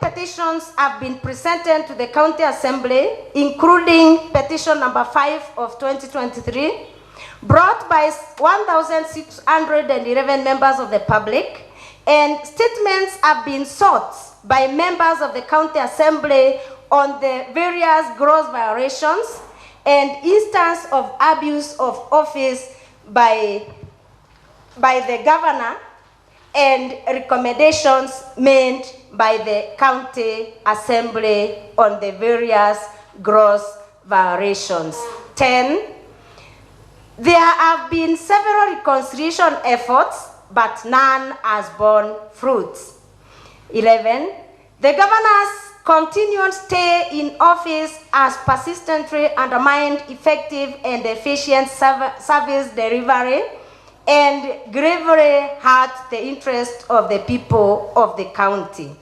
petitions have been presented to the County Assembly, including petition number 5 of 2023, brought by 1,611 members of the public, and statements have been sought by members of the County Assembly on the various gross violations and instance of abuse of office by the governor, and recommendations made by the County Assembly on the various gross violations. 10. There have been several reconciliation efforts, but none has borne fruit. 11. The governor's continued stay in office has persistently undermined effective and efficient service delivery and gravely hurt the interest of the people of the county.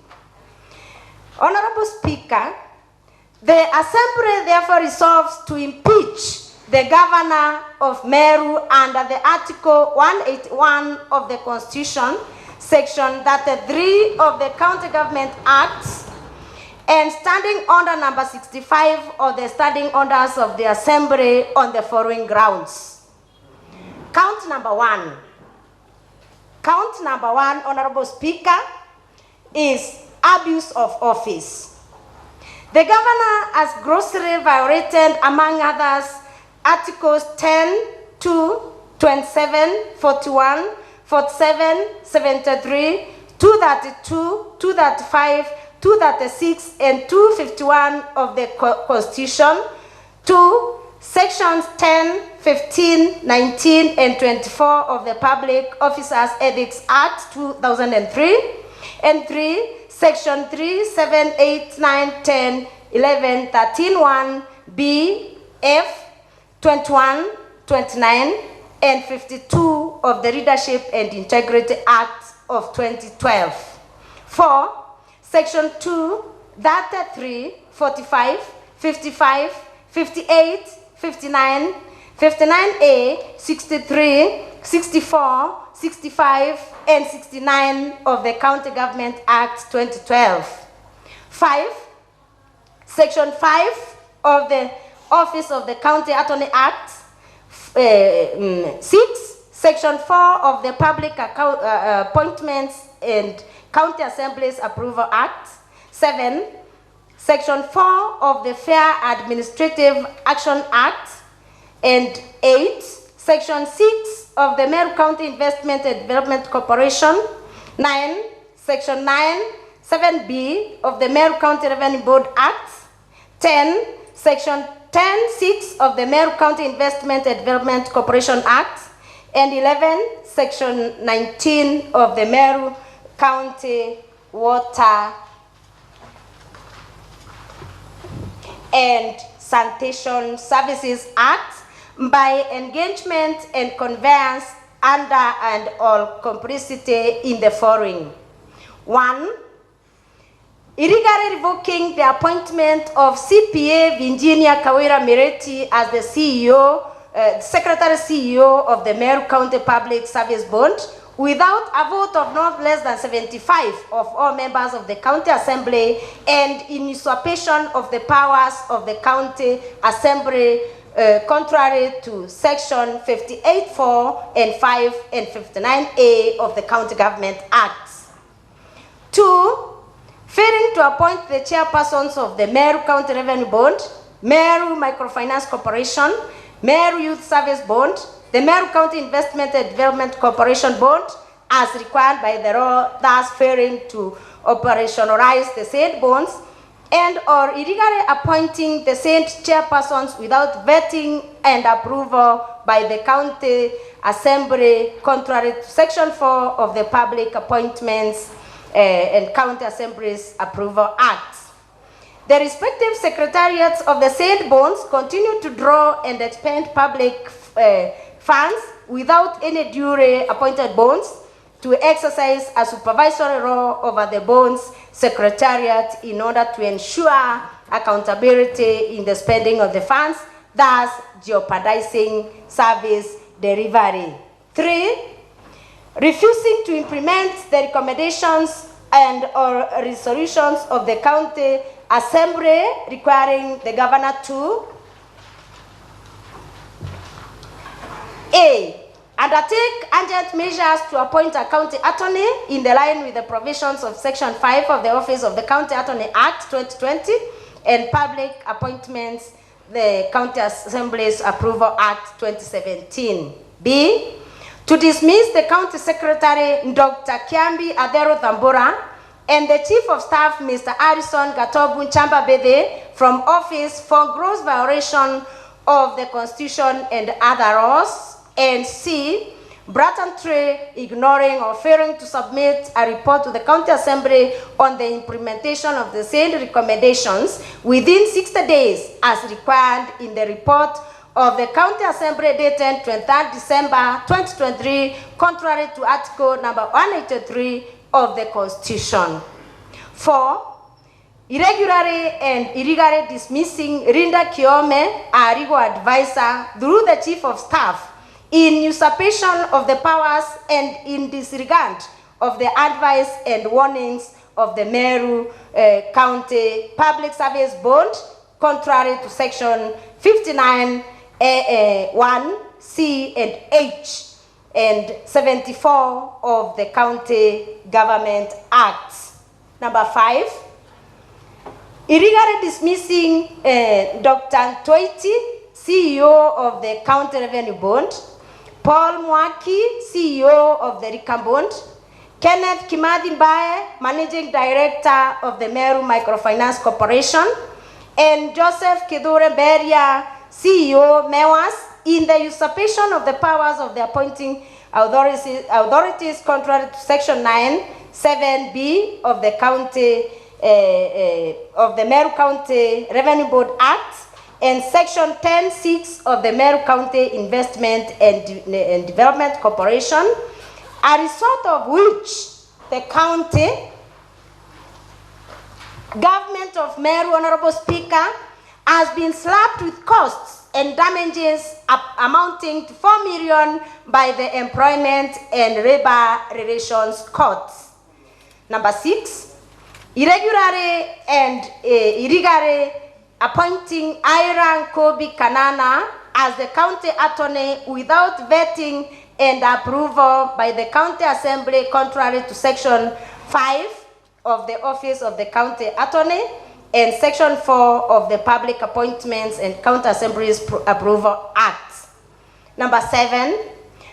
Honorable Speaker, the Assembly therefore resolves to impeach the governor of Meru under the Article 181 of the Constitution, Section 33 of the County Government Acts, and standing order number 65 of the standing orders of the Assembly on the following grounds. Count number 1. Count number 1, Honorable Speaker, is abuse of office. The governor has grossly violated, among others, Articles 10, 2, 27, 41, 47, 73, 232, 235, 236, and 251 of the Constitution. 2. Sections 10, 15, 19, and 24 of the Public Officers Ethics Act 2003. And 3. Section 3, 7, 8, 9, 10, 11, 13, 1, B, F, 21, 29, and 52 of the Leadership and Integrity Act of 2012. 4. Section 2, 33, 45, 55, 58, 59, 59A, 63, 64, 65, and 69 of the County Government Act 2012. 5. Section 5 of the Office of the County Attorney Act. 6. Section 4 of the Public Appointments and County Assemblies Approval Act. 7. Section 4 of the Fair Administrative Action Act. And 8. Section 6 of the Meru County Investment and Development Corporation. 9. Section 9, 7B of the Meru County Revenue Board Act. 10. Section 10(6) of the Meru County Investment and Development Corporation Act. And 11. Section 19 of the Meru County Water and Sanitation Services Act by engagement and conveyance under and all complicity in the following. 1. Illegally revoking the appointment of CPA Virginia Kawira Mireti as the CEO, Secretary CEO of the Meru County Public Service Board without a vote of not less than 75 of all members of the County Assembly, and in usurpation of the powers of the County Assembly, contrary to Section 58(4) and 5 and 59A of the County Government Acts. 2. Failing to appoint the chairpersons of the Meru County Revenue Board, Meru Microfinance Corporation, Meru Youth Service Board, the Meru County Investment and Development Corporation Board, as required by the law, thus failing to operationalize the said bonds, and or illegally appointing the said chairpersons without vetting and approval by the County Assembly, contrary to Section 4 of the Public Appointments and County Assemblies Approval Act. The respective secretariats of the said bonds continue to draw and expend public funds without any duly appointed bonds to exercise a supervisory role over the bonds secretariat in order to ensure accountability in the spending of the funds, thus jeopardizing service delivery. 3. Refusing to implement the recommendations and or resolutions of the county assembly requiring the governor to A. Undertake urgent measures to appoint a county attorney in the line with the provisions of Section 5 of the Office of the County Attorney Act 2020 and Public Appointments, the County Assembly's Approval Act 2017. B. To dismiss the County Secretary, Dr. Kiambi Adero Thambura, and the Chief of Staff, Mr. Harrison Gatobu Chambabede, from office for gross violation of the Constitution and other laws. And C, blatantly ignoring or failing to submit a report to the County Assembly on the implementation of the said recommendations within 60 days as required in the report of the County Assembly dated 23rd December 2023, contrary to Article number 183 of the Constitution. 4. Irregularly and illegally dismissing Rinda Kiome, a legal advisor, through the Chief of Staff, in usurpation of the powers and in disregard of the advice and warnings of the Meru County Public Service Board, contrary to Section 59 1 C and H and 74 of the County Government Act. Number 5, illegally dismissing Dr. Twaiti, CEO of the County Revenue Board, Paul Mwaki, CEO of the Rika Board, Kenneth Kimathi Mbae, Managing Director of the Meru Microfinance Corporation, and Joseph Kidure Beria, CEO, MEWAS, in the usurpation of the powers of the appointing authorities contrary to Section 9, 7B of the County of the Meru County Revenue Board Act, and Section 10.6 of the Meru County Investment and Development Corporation, a result of which the county government of Meru, Honorable Speaker, has been slapped with costs and damages amounting to 4 million by the Employment and Labor Relations Courts. Number 6, irregularly and illegally appointing Iran Kobi Kanana as the county attorney without vetting and approval by the county assembly, contrary to Section 5 of the Office of the County Attorney and Section 4 of the Public Appointments and County Assemblies Approval Act. Number 7,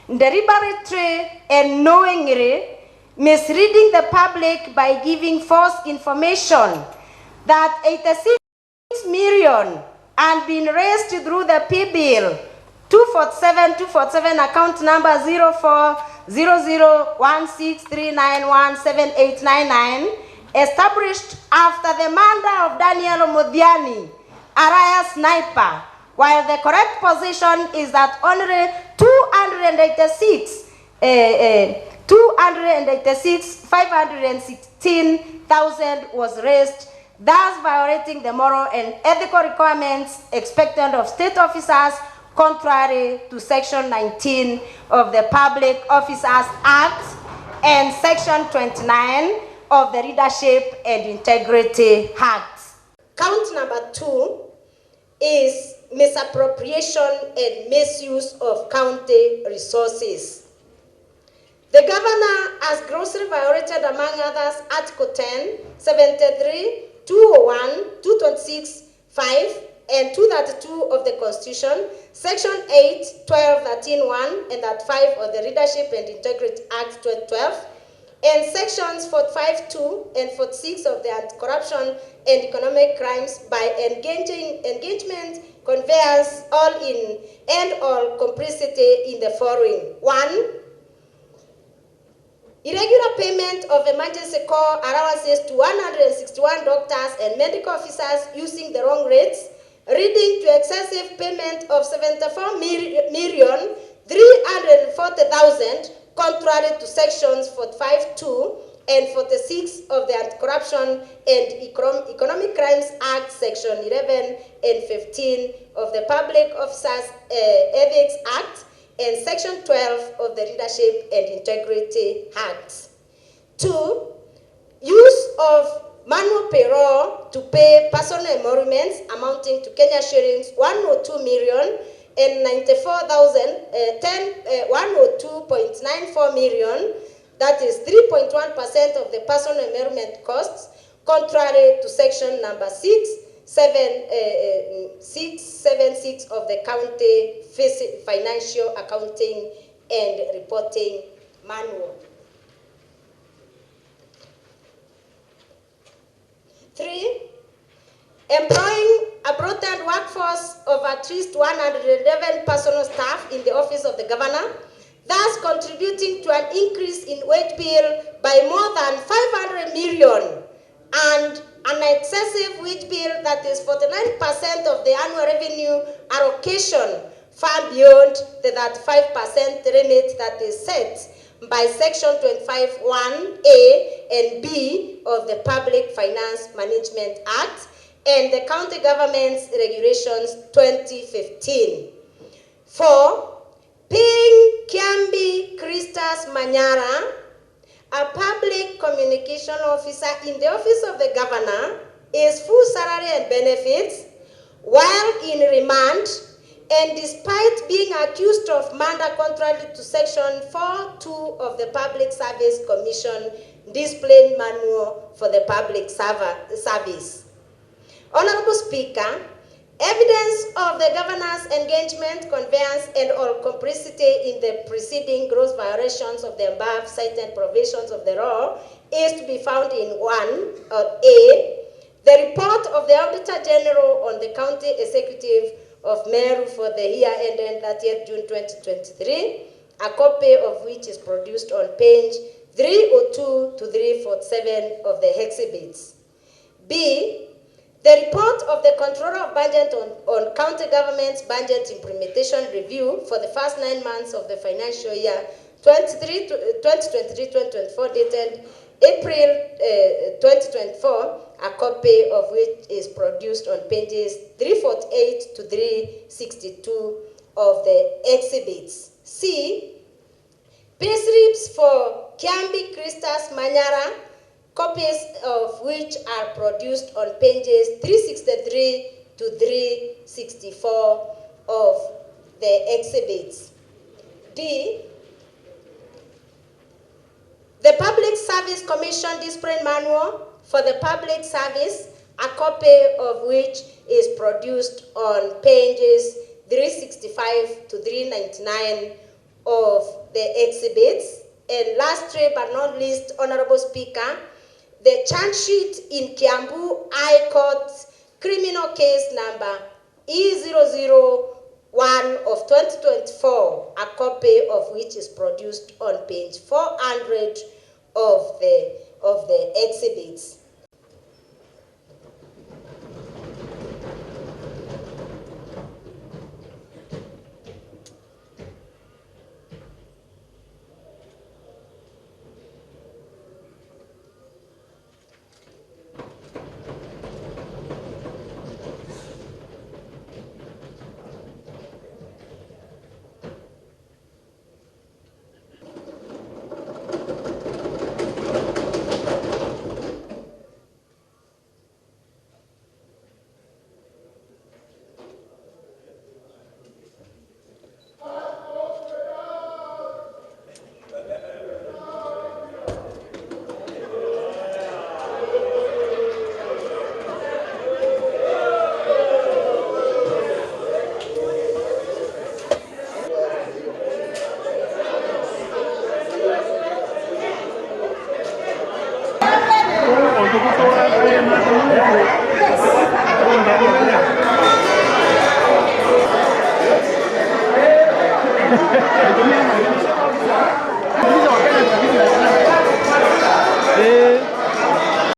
deliberately and knowingly misleading the public by giving false information that 86 million and been raised through the P-bill 247 account number 04001639178899, established after the murder of Daniel Modiani, Araya Sniper, while the correct position is that only 286,516,000 was raised, thus violating the moral and ethical requirements expected of state officers, contrary to Section 19 of the Public Officers Act and Section 29 of the Leadership and Integrity Act. Count number 2 is misappropriation and misuse of county resources. The governor has grossly violated, among others, Article 10, 73, 201, 226, 5, and 232 of the Constitution, Section 8, 12, 13, 1, and that 5 of the Leadership and Integrity Act 2012, and Sections 45, 2, and 46 of the Anti-Corruption and Economic Crimes by engagement, conveyance, all-in, and all complicity in the following. 1. Irregular payment of emergency call allowances to 161 doctors and medical officers using the wrong rates, leading to excessive payment of 74,340,000, contrary to Sections 45.2 and 46 of the Anti-Corruption and Economic Crimes Act, Section 11 and 15 of the Public Officers Ethics Act, and Section 12 of the Leadership and Integrity Act. 2. use of manual payroll to pay personal emoluments amounting to Kenya shillings 102 million and 102.94 million, that is 3.1% of the personal emolument costs, contrary to section number 676 of the County Financial Accounting and Reporting Manual. 3. Employing a broadened workforce of at least 111 personal staff in the office of the governor, thus contributing to an increase in wage bill by more than 500 million and an excessive wage bill that is 49% of the annual revenue allocation, far beyond the 35% limit that is set by section 25(1)(a) and B of the Public Finance Management Act and the County Government's Regulations 2015. 4. Paying Kiambi Christus Manyara, a public communication officer in the office of the governor, his full salary and benefits while in remand, and despite being accused of murder contrary to section 4.2 of the Public Service Commission Discipline Manual for the Public Service. Honorable Speaker, evidence of the governor's engagement, conveyance, and or complicity in the preceding gross violations of the above cited provisions of the law is to be found in 1A. The report of the Auditor General on the County Executive of Meru for the year ended 30th June 2023, a copy of which is produced on page 302 to 347 of the exhibits. B. The report of the Controller of Budget on County Government's Budget Implementation Review for the first 9 months of the financial year 2023-2024 dated April 2024, a copy of which is produced on pages 348 to 362 of the exhibits. C. Payslips for Kiambi Christus Manyara, copies of which are produced on pages 363 to 364 of the exhibits. D. The Public Service Commission Discipline Manual for the Public Service, a copy of which is produced on pages 365 to 399 of the exhibits. And lastly but not least, Honorable Speaker, the charge sheet in Kiambu High Court criminal case number E001 of 2024, a copy of which is produced on page 400 of the exhibits.